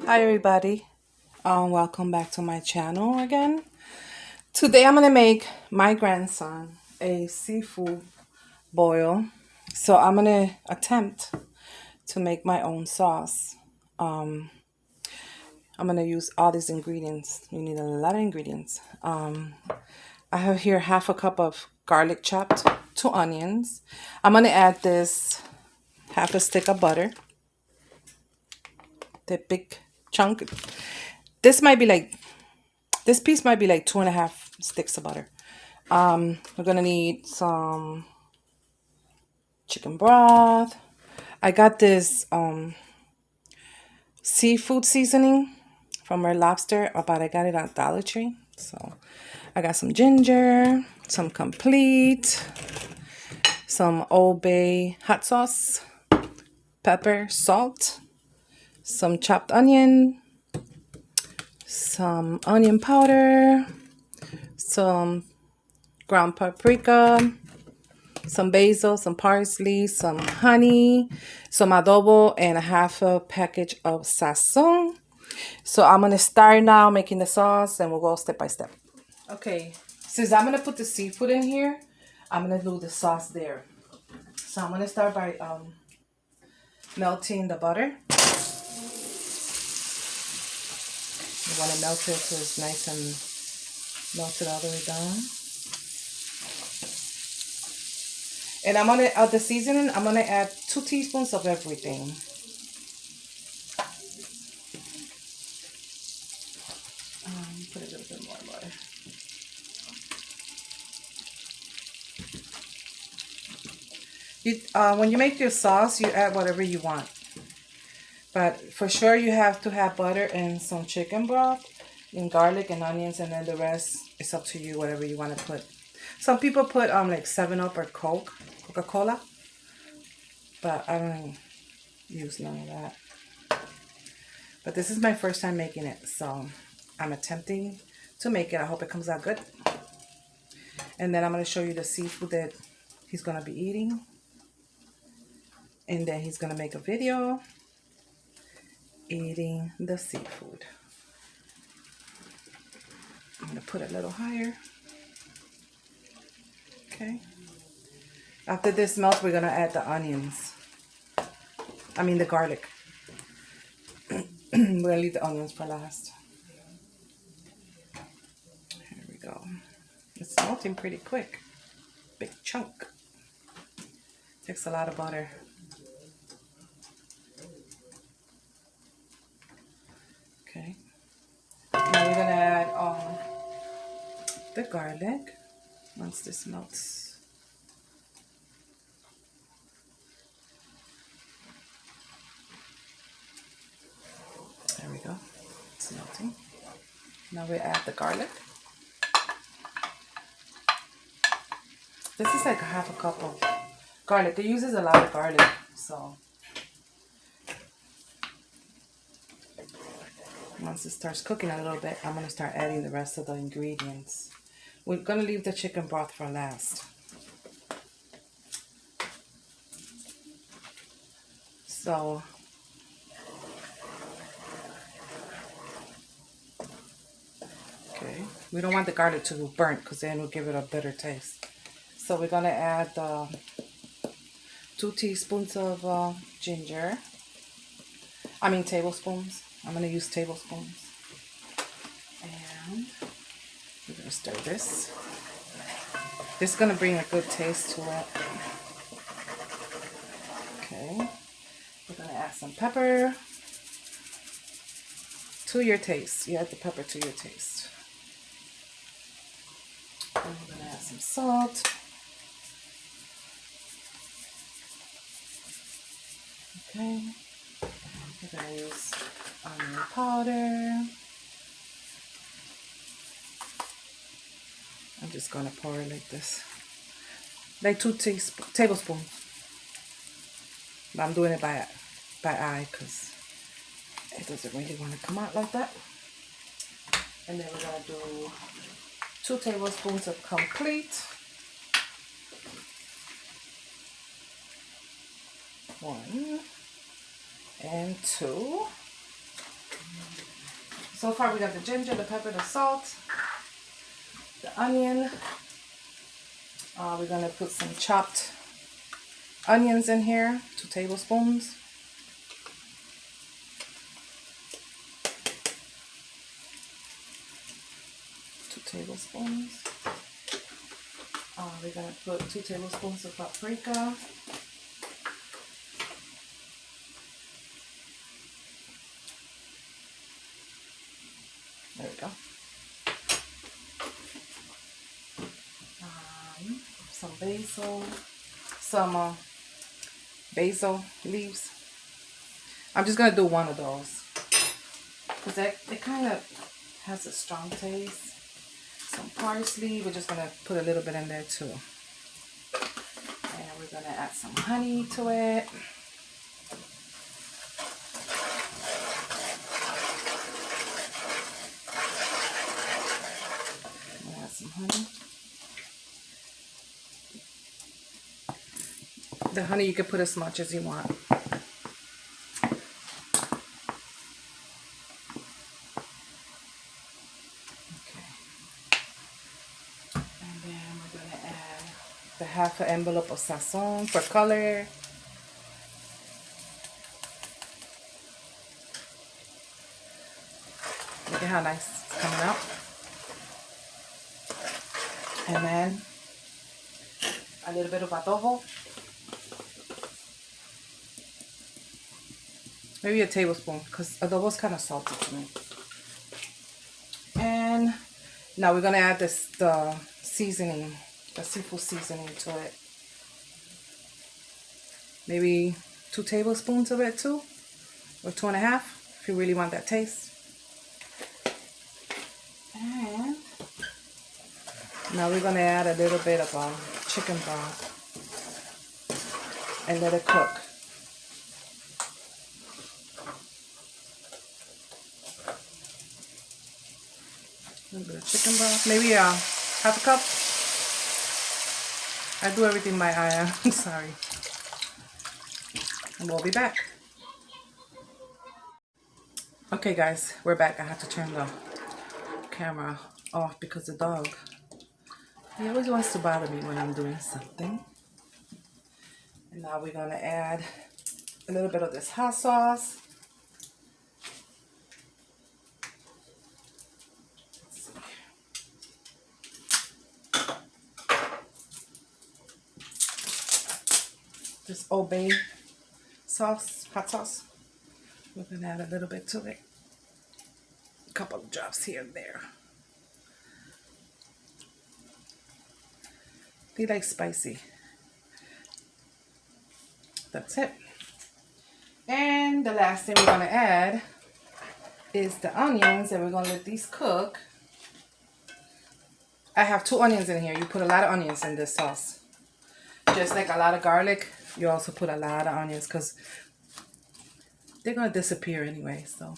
Hi everybody, welcome back to my channel again. Today I'm gonna make my grandson a seafood boil. So I'm gonna attempt to make my own sauce. I'm gonna use all these ingredients. You need a lot of ingredients. I have here half a cup of garlic chopped, 2 onions. I'm gonna add this half a stick of butter, the big chunk. This might be like This piece might be like 2.5 sticks of butter. We're gonna need some chicken broth. I got this seafood seasoning from Red Lobster, but I got it at Dollar Tree. So I got some ginger, some complete, some Old Bay hot sauce, pepper, salt, some chopped onion, some onion powder, some ground paprika, some basil, some parsley, some honey, some adobo, and a half a package of sazon. So I'm going to start now making the sauce and we'll go step by step. Okay, since I'm going to put the seafood in here, I'm going to do the sauce there. So I'm going to start by melting the butter. You want to melt it so it's nice and melted all the way down. And I'm gonna add the seasoning. I'm gonna add 2 teaspoons of everything. Put a little bit more butter. When you make your sauce, you add whatever you want. But for sure, you have to have butter and some chicken broth, and garlic and onions, and then the rest is up to you. Whatever you want to put. Some people put like 7-Up or Coca-Cola, but I don't use none of that. But this is my first time making it, so I'm attempting to make it. I hope it comes out good. And then I'm going to show you the seafood that he's going to be eating. And then he's going to make a video eating the seafood. I'm going to put it a little higher. Okay. After this melts, we're going to add the onions. The garlic. We're going to leave the onions for last. Here we go. It's melting pretty quick. Big chunk. Takes a lot of butter. Okay. Now we're going to add the garlic once this melts. There we go. It's melting. Now we add the garlic. This is like half a cup of garlic. It uses a lot of garlic, so once it starts cooking a little bit, I'm going to start adding the rest of the ingredients. We're going to leave the chicken broth for last. So okay, we don't want the garlic to be burnt because then we'll give it a better taste. So we're going to add 2 teaspoons of ginger. Tablespoons. I'm going to use tablespoons. And we're going to stir this. This is going to bring a good taste to it. Okay. We're going to add some pepper to your taste. You add the pepper to your taste. And we're going to add some salt. Okay. We're going to use onion powder. I'm just going to pour it like this. Like 2 tablespoons. But I'm doing it by eye because it doesn't really want to come out like that. And then we're going to do 2 tablespoons of complete. 1 and 2. So far we got the ginger, the pepper, the salt, the onion. We're gonna put some chopped onions in here, 2 tablespoons. Tablespoons. We're going to put 2 tablespoons of paprika. There we go. Some basil leaves. I'm just going to do one of those because it kind of has a strong taste. Some parsley, we're just going to put a little bit in there too. And we're going to add some honey to it. Add some honey. The honey you can put as much as you want. The half an envelope of sazon for color. Look at how nice it's coming out. And then a little bit of adobo. Maybe a tablespoon because adobo is kind of salty to me. And now we're gonna add the seasoning. The seafood seasoning to it. Maybe 2 tablespoons of it too, or 2.5 if you really want that taste. And now we're gonna add a little bit of chicken broth and let it cook. A little bit of chicken broth, maybe half a cup. I do everything by eye. I'm sorry. And we'll be back. Okay guys, we're back. I have to turn the camera off because the dog, he always wants to bother me when I'm doing something. And now we're going to add a little bit of this hot sauce. This Old Bay sauce, hot sauce. We're going to add a little bit to it. A couple of drops here and there. They like spicy. That's it. And the last thing we're going to add is the onions, and we're going to let these cook. I have 2 onions in here. You put a lot of onions in this sauce. Just like a lot of garlic, you also put a lot of onions because they're going to disappear anyway. So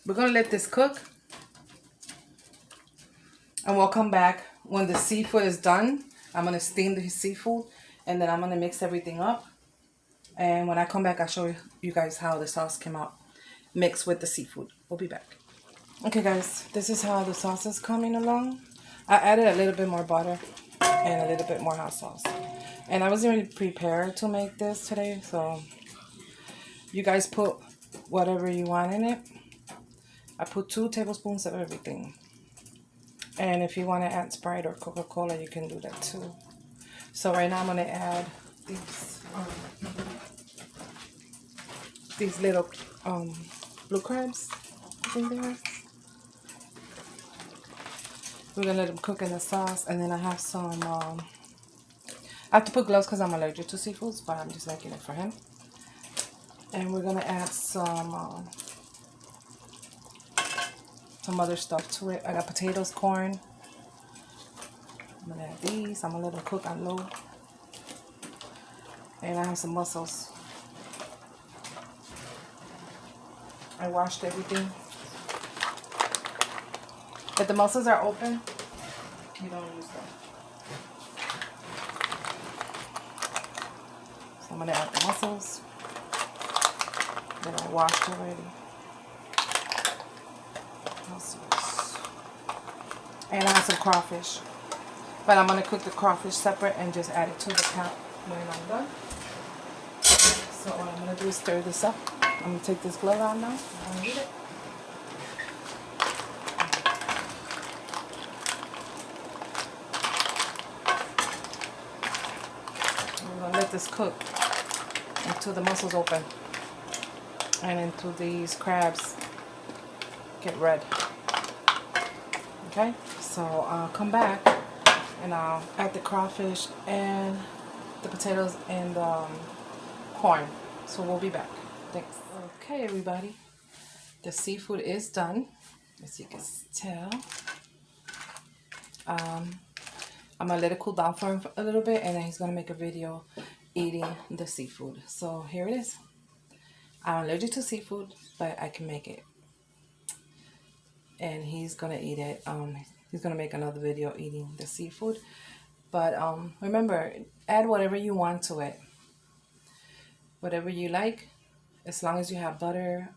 we're going to let this cook. And we'll come back when the seafood is done. I'm going to steam the seafood and then I'm going to mix everything up. And when I come back, I'll show you guys how the sauce came out mixed with the seafood. We'll be back. Okay guys, this is how the sauce is coming along. I added a little bit more butter and a little bit more hot sauce. And I wasn't really prepared to make this today, so you guys put whatever you want in it. I put 2 tablespoons of everything. And if you want to add Sprite or Coca-Cola, you can do that too. So right now I'm going to add these little blue crabs. I think they are. We're going to let them cook in the sauce. And then I have some, I have to put gloves because I'm allergic to seafoods, but I'm just making it for him. And we're going to add some other stuff to it. I got potatoes, corn. I'm going to add these. I'm going to let them cook on low. And I have some mussels. I washed everything. If the mussels are open, You don't use them. So I'm gonna add the mussels that I washed already. Mussels. And I have some crawfish. But I'm gonna cook the crawfish separate and just add it to the pot when I'm done. So what I'm gonna do is stir this up. I'm gonna take this glove out now. I don't need it. I'm gonna let this cook until the mussels open and until these crabs get red. Okay, so I'll come back and I'll add the crawfish and the potatoes and the corn. So we'll be back. Thanks. Okay, everybody, the seafood is done, as you can tell. I'm gonna let it cool down for him a little bit, and then he's gonna make a video eating the seafood. So here it is. I'm allergic to seafood, but I can make it, and he's gonna eat it. He's gonna make another video eating the seafood. But remember, add whatever you want to it, whatever you like, as long as you have butter,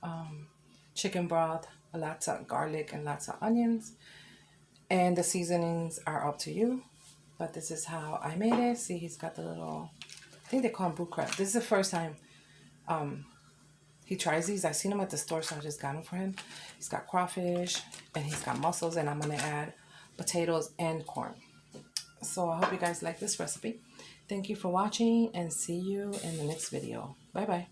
chicken broth, lots of garlic, and lots of onions. And the seasonings are up to you. But this is how I made it. See, he's got the little, I think they call them blue crab. This is the first time he tries these. I've seen them at the store, so I just got them for him. He's got crawfish, and he's got mussels, and I'm going to add potatoes and corn. So I hope you guys like this recipe. Thank you for watching, and see you in the next video. Bye-bye.